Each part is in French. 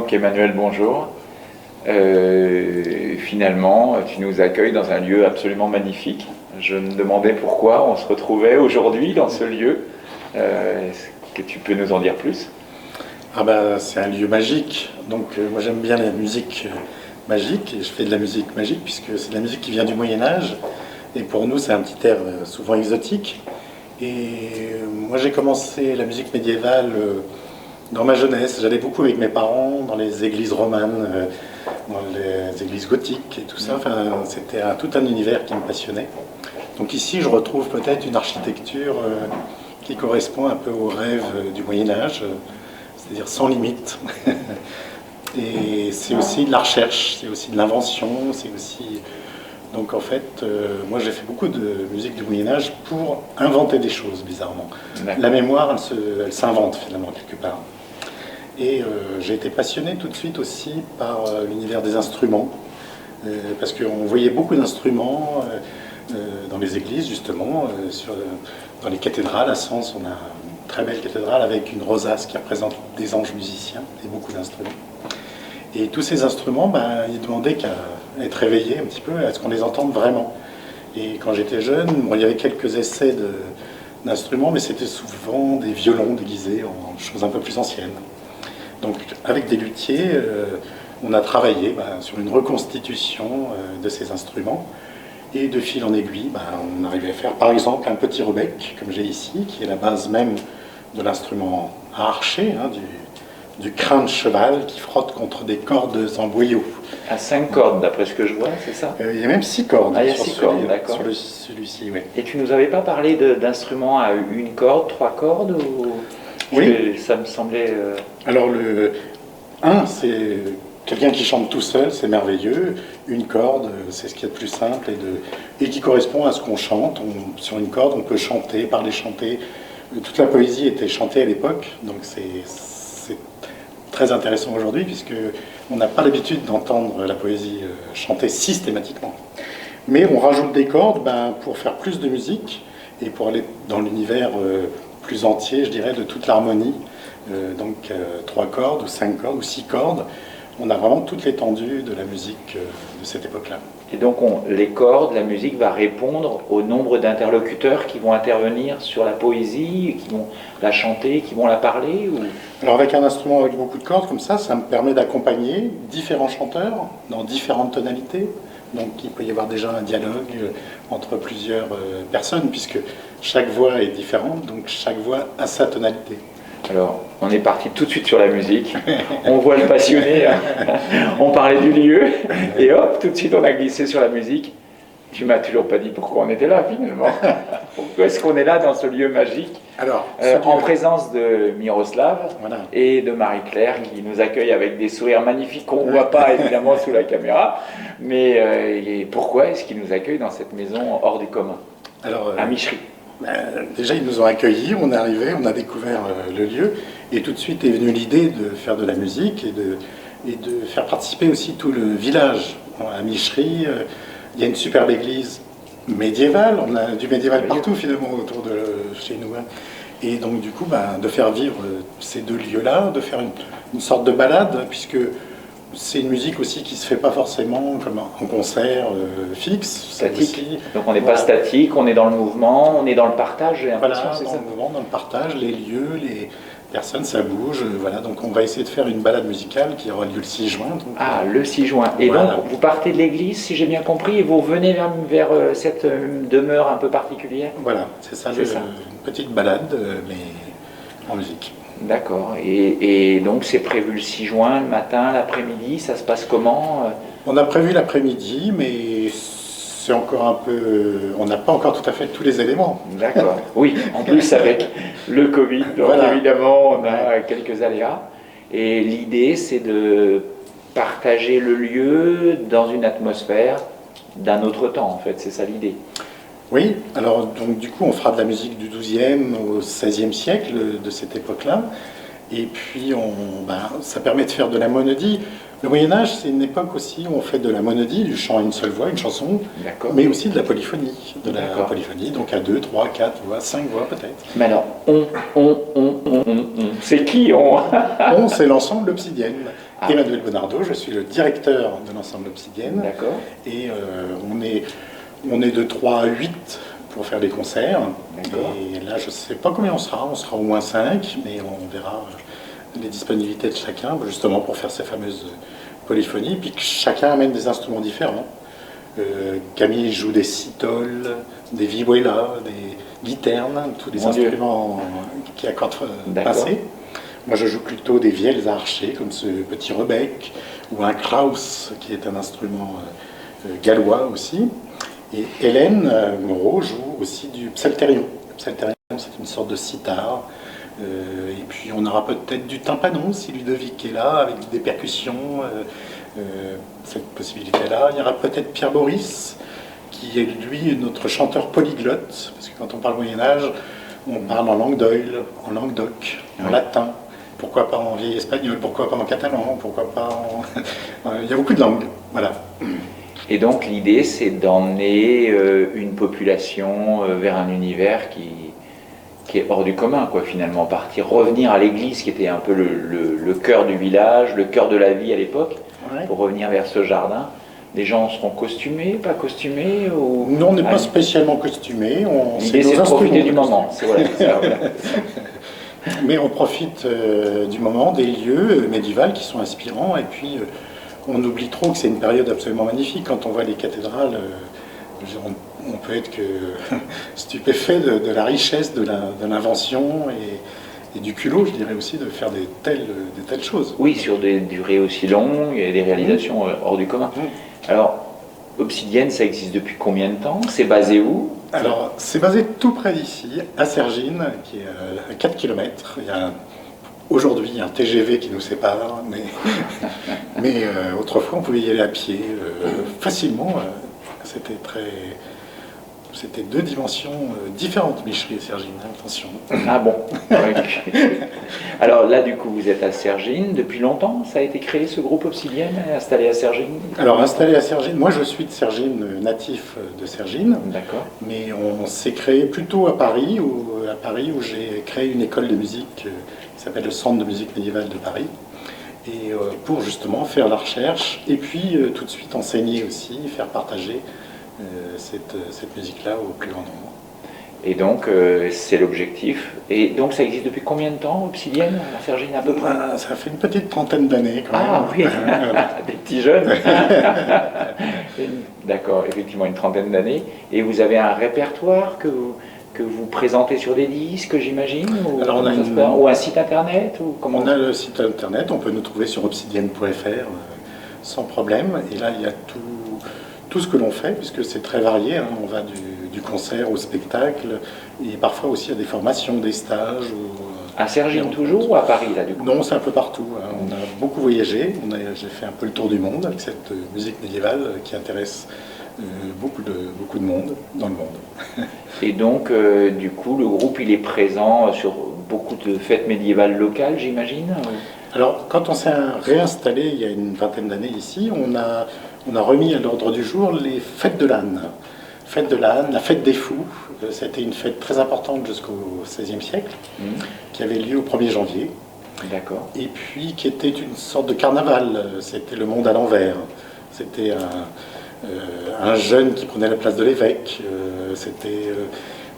Donc Emmanuel, bonjour. Finalement, tu nous accueilles dans un lieu absolument magnifique. Je me demandais pourquoi on se retrouvait aujourd'hui dans ce lieu. Est-ce que tu peux nous en dire plus? C'est un lieu magique. Donc moi j'aime bien la musique magique et je fais de la musique magique puisque c'est de la musique qui vient du Moyen-Âge. Et pour nous c'est un petit air souvent exotique. Et moi j'ai commencé la musique médiévale dans ma jeunesse. J'allais beaucoup avec mes parents dans les églises romanes, dans les églises gothiques et tout ça. Enfin, c'était tout un univers qui me passionnait. Donc ici je retrouve peut-être une architecture qui correspond un peu au rêve du Moyen-Âge, c'est-à-dire sans limite. Et c'est aussi de la recherche, c'est aussi de l'invention, c'est aussi... Donc en fait, moi j'ai fait beaucoup de musique du Moyen-Âge pour inventer des choses, bizarrement. La mémoire, elle s'invente finalement quelque part. Et j'ai été passionné tout de suite aussi par l'univers des instruments, parce qu'on voyait beaucoup d'instruments dans les églises justement, dans les cathédrales. À Sens, on a une très belle cathédrale avec une rosace qui représente des anges musiciens et beaucoup d'instruments. Et tous ces instruments, ils demandaient qu'à être réveillés un petit peu, à ce qu'on les entende vraiment. Et quand j'étais jeune, il y avait quelques essais d'instruments, mais c'était souvent des violons déguisés en choses un peu plus anciennes. Donc avec des luthiers, on a travaillé sur une reconstitution de ces instruments. Et de fil en aiguille, on arrivait à faire par exemple un petit rebec, comme j'ai ici, qui est la base même de l'instrument à archer, du crin de cheval qui frotte contre des cordes en boyau. À 5 cordes, d'après ce que je vois, c'est ça? Il y a même 6 cordes. Il y a 6 cordes, d'accord. Sur celui-ci, oui. Et tu nous avais pas parlé d'instruments à une corde, 3 cordes ou... Oui. Ça me semblait... Alors, c'est quelqu'un qui chante tout seul, c'est merveilleux. Une corde, c'est ce qu'il y a de plus simple et qui correspond à ce qu'on chante. Sur une corde, on peut chanter, parler, chanter. Toute la poésie était chantée à l'époque, donc c'est très intéressant aujourd'hui, puisqu'on n'a pas l'habitude d'entendre la poésie chantée systématiquement. Mais on rajoute des cordes pour faire plus de musique et pour aller dans l'univers plus entier, je dirais, de toute l'harmonie. Donc 3 cordes ou 5 cordes ou 6 cordes. On a vraiment toute l'étendue de la musique de cette époque-là. Et donc les cordes, la musique va répondre au nombre d'interlocuteurs qui vont intervenir sur la poésie, qui vont la chanter, qui vont la parler ou... Alors avec un instrument avec beaucoup de cordes comme ça me permet d'accompagner différents chanteurs dans différentes tonalités. Donc il peut y avoir déjà un dialogue entre plusieurs personnes, puisque chaque voix est différente, donc chaque voix a sa tonalité. Alors, on est parti tout de suite sur la musique. On voit le passionné, on parlait du lieu, et hop, tout de suite on a glissé sur la musique. Tu m'as toujours pas dit pourquoi on était là finalement. Pourquoi est-ce qu'on est là dans ce lieu magique? Alors, en présence de Miroslav voilà. Et de Marie-Claire qui nous accueille avec des sourires magnifiques qu'on ne voit pas évidemment sous la caméra. Mais pourquoi est-ce qu'ils nous accueillent dans cette maison hors du commun? Alors, à Michery. Déjà, ils nous ont accueillis, on est arrivé, on a découvert le lieu, et tout de suite est venue l'idée de faire de la musique et de faire participer aussi tout le village. À Michery, il y a une superbe église médiévale, on a du médiéval partout finalement autour de chez nous. Et donc du coup, de faire vivre ces deux lieux-là, de faire une sorte de balade, puisque c'est une musique aussi qui ne se fait pas forcément comme en concert fixe. Statique. Donc on n'est pas statique, on est dans le mouvement, on est dans le partage, j'ai l'impression, c'est ça. Dans le mouvement, dans le partage, les lieux, les personnes, ça bouge. Voilà, donc on va essayer de faire une balade musicale qui aura lieu le 6 juin. Donc, le 6 juin. Et voilà. Donc vous partez de l'église, si j'ai bien compris, et vous revenez vers cette demeure un peu particulière? Voilà, c'est ça, une petite balade, mais en musique. D'accord. Et donc c'est prévu le 6 juin, le matin, l'après-midi, ça se passe comment? On a prévu l'après-midi, mais c'est encore un peu... On n'a pas encore tout à fait tous les éléments. D'accord. Oui, en plus avec le Covid, donc voilà. Évidemment, on a quelques aléas. Et l'idée, c'est de partager le lieu dans une atmosphère d'un autre temps, en fait. C'est ça l'idée. Oui, alors donc du coup on fera de la musique du XIIe au XVIe siècle, de cette époque-là, et puis ça permet de faire de la monodie. Le Moyen-Âge, c'est une époque aussi où on fait de la monodie, du chant à une seule voix, une chanson, mais aussi de la polyphonie. Donc à 2, 3, 4 voix, 5 voix peut-être. Mais alors, c'est qui on? C'est l'ensemble Obsidienne. Emmanuel Bonardo, je suis le directeur de l'ensemble Obsidienne. D'accord. Et on est de 3 à 8 pour faire des concerts. Et là, je ne sais pas combien on sera au moins 5, mais on verra les disponibilités de chacun, justement pour faire ces fameuses polyphonies, puis que chacun amène des instruments différents. Camille joue des citoles, des vihuelas, des guiternes, tous les instruments qui accordent pincé. Moi, je joue plutôt des vielles à archer, comme ce petit rebec, ou un kraus, qui est un instrument gallois aussi. Et Hélène Moreau joue aussi du psalterion. Le psalterion, c'est une sorte de sitar. Et puis, on aura peut-être du tympanon, si Ludovic est là, avec des percussions. Cette possibilité-là. Il y aura peut-être Pierre Boris, qui est lui notre chanteur polyglotte, parce que quand on parle Moyen-Âge, on parle en langue d'Oïl, en langue d'oc, en latin. Pourquoi pas en vieil espagnol, pourquoi pas en catalan, pourquoi pas en... Il y a beaucoup de langues, voilà. Et donc l'idée, c'est d'emmener une population vers un univers qui est hors du commun, quoi, finalement. Revenir à l'église, qui était un peu le cœur du village, le cœur de la vie à l'époque, pour revenir vers ce jardin. Les gens seront costumés, pas costumés ou... Non, on n'est pas spécialement costumés. L'idée, c'est de profiter du moment. Voilà. Mais on profite du moment, des lieux médiévaux qui sont inspirants, et puis on oublie trop que c'est une période absolument magnifique. Quand on voit les cathédrales, on peut être que stupéfait de la richesse de l'invention et du culot, je dirais aussi, de faire des telles choses. Oui, sur des durées aussi longues et des réalisations hors du commun. Alors, Obsidienne, ça existe depuis combien de temps? C'est basé où? Alors, c'est basé tout près d'ici, à Cergines, qui est à 4 km. Il y a aujourd'hui un TGV qui nous sépare, mais autrefois on pouvait y aller à pied facilement. C'était deux dimensions différentes, Micherie et Cergines, attention. Ah bon. Alors là, du coup, vous êtes à Cergines depuis longtemps. Ça a été créé, ce groupe Obsidienne, installé à Cergines? Alors, installé à Cergines, moi je suis de Cergines, natif de Cergines. D'accord. Mais on s'est créé plutôt à Paris, où j'ai créé une école de musique qui s'appelle le Centre de musique médiévale de Paris. Et pour justement faire la recherche, et puis tout de suite enseigner aussi, faire partager cette musique-là au plus grand nombre. Et donc, c'est l'objectif. Et donc, ça existe depuis combien de temps, Obsidienne, à Cergines, à peu près? Ça fait une petite trentaine d'années, quand même. Ah oui, des petits jeunes. D'accord, effectivement, une trentaine d'années. Et vous avez un répertoire que vous présentez sur des disques, j'imagine, ou un site internet, ou comment? On a le site internet, on peut nous trouver sur obsidienne.fr sans problème. Et là, il y a tout ce que l'on fait, puisque c'est très varié. On va du concert au spectacle, et parfois aussi à des formations, des stages. À Cergines toujours, ou à Paris, là, du coup? Non, c'est un peu partout. On a beaucoup voyagé. J'ai fait un peu le tour du monde avec cette musique médiévale qui intéresse beaucoup de monde dans le monde. Et donc, du coup, le groupe, il est présent sur beaucoup de fêtes médiévales locales, j'imagine? Alors, quand on s'est réinstallé il y a une vingtaine d'années ici, on a remis à l'ordre du jour les fêtes de l'âne. Fête de l'âne, la fête des fous, c'était une fête très importante jusqu'au XVIe siècle, qui avait lieu au 1er janvier. D'accord. Et puis qui était une sorte de carnaval, c'était le monde à l'envers. C'était un jeune qui prenait la place de l'évêque, c'était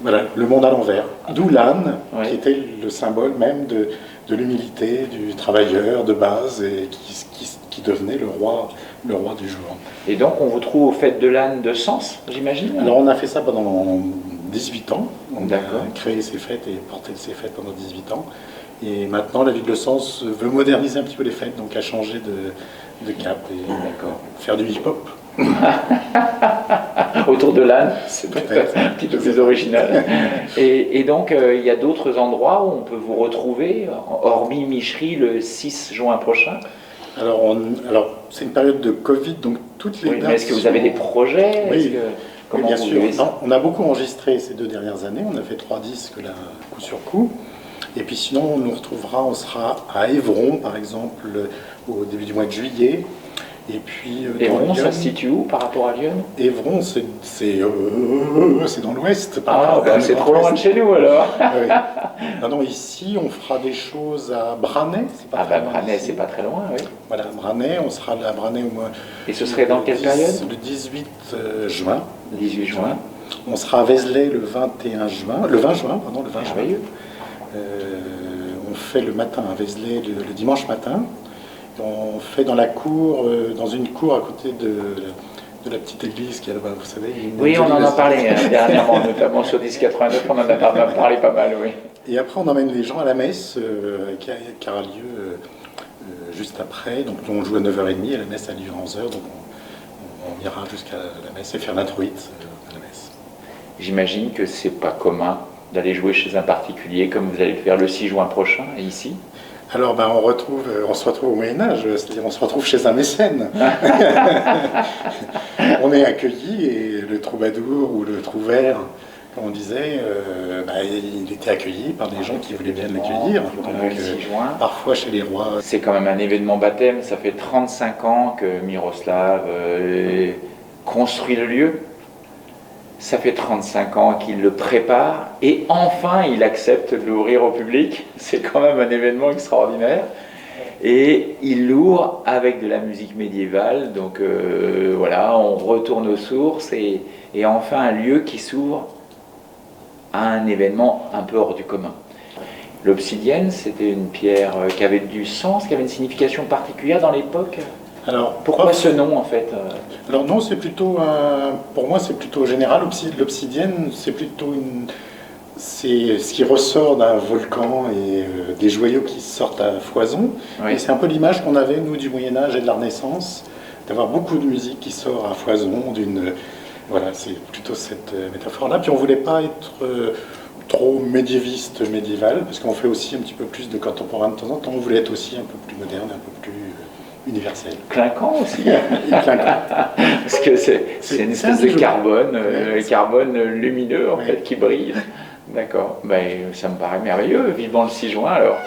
voilà, le monde à l'envers. D'où l'âne, qui était le symbole même de l'humilité, du travailleur de base, et qui devenait le roi du jour. Et donc on vous trouve aux fêtes de l'âne de Sens, j'imagine? Alors on a fait ça pendant 18 ans, on a créé ces fêtes et porté ces fêtes pendant 18 ans. Et maintenant la ville de Sens veut moderniser un petit peu les fêtes, donc a changé de cap et faire du hip-hop. Autour de l'âne, c'est peut-être un petit peu plus original. Et donc, il y a d'autres endroits où on peut vous retrouver, hormis Micherie, le 6 juin prochain? Alors c'est une période de Covid, donc toutes les dates. Mais est-ce que vous avez des projets? Oui, bien sûr. Non, on a beaucoup enregistré ces 2 dernières années. On a fait 3 disques là, coup sur coup. Et puis sinon, on sera à Évron, par exemple, au début du mois de juillet. Et puis Évron, ça Lyon, se situe où par rapport à Lyon? Évron, c'est dans l'ouest. Ah, bah, c'est trop loin de chez nous alors. Ouais. Non, non, ici, on fera des choses à Branay. C'est pas Ah très bah loin Branay, d'ici. c'est pas très loin, oui. Voilà, Branay, on sera là à Branay au mois. Et ce serait dans quelle période? Le 18 juin. 18 juin. On sera à Vézelay le 21 juin, le 20 juin, pardon, le 20 juin. Merveilleux. On fait le matin à Vézelay, le dimanche matin. On fait dans la cour, dans une cour à côté de la petite église qui est là-bas, vous savez. Oui, on en a parlé dernièrement, notamment sur 1089, on en a parlé pas mal, oui. Et après, on emmène les gens à la messe qui aura lieu juste après. Donc, on joue à 9h30 et la messe a lieu à 11h. Donc, on ira jusqu'à la messe et faire l'introïte de la messe. J'imagine que c'est pas commun d'aller jouer chez un particulier comme vous allez le faire le 6 juin prochain, et ici. Alors, ben, on se retrouve au Moyen-Âge, c'est-à-dire on se retrouve chez un mécène. On est accueillis et le troubadour ou le trouvère, comme on disait, il était accueilli par des gens qui voulaient bien l'accueillir. Le 6 juin. Parfois chez les rois. C'est quand même un événement baptême, ça fait 35 ans que Miroslav construit le lieu. Ça fait 35 ans qu'il le prépare et enfin il accepte de l'ouvrir au public. C'est quand même un événement extraordinaire. Et il l'ouvre avec de la musique médiévale. Donc voilà, on retourne aux sources et enfin un lieu qui s'ouvre à un événement un peu hors du commun. L'obsidienne, c'était une pierre qui avait du sens, qui avait une signification particulière dans l'époque. Alors, pourquoi ce nom en fait? Alors non, c'est plutôt, pour moi c'est plutôt général. L'obsidienne, c'est plutôt c'est ce qui ressort d'un volcan et des joyaux qui sortent à foison. Oui. Et c'est un peu l'image qu'on avait nous du Moyen Âge et de la Renaissance, d'avoir beaucoup de musique qui sort à foison. Voilà, c'est plutôt cette métaphore-là. Puis on voulait pas être trop médiéval, parce qu'on fait aussi un petit peu plus de contemporain de temps en temps. On voulait être aussi un peu plus moderne, un peu plus universel. Clinquant aussi. Clinquant. Parce que c'est une espèce de carbone, carbone lumineux en fait qui brille. D'accord, ben, ça me paraît merveilleux. Vivement le 6 juin alors.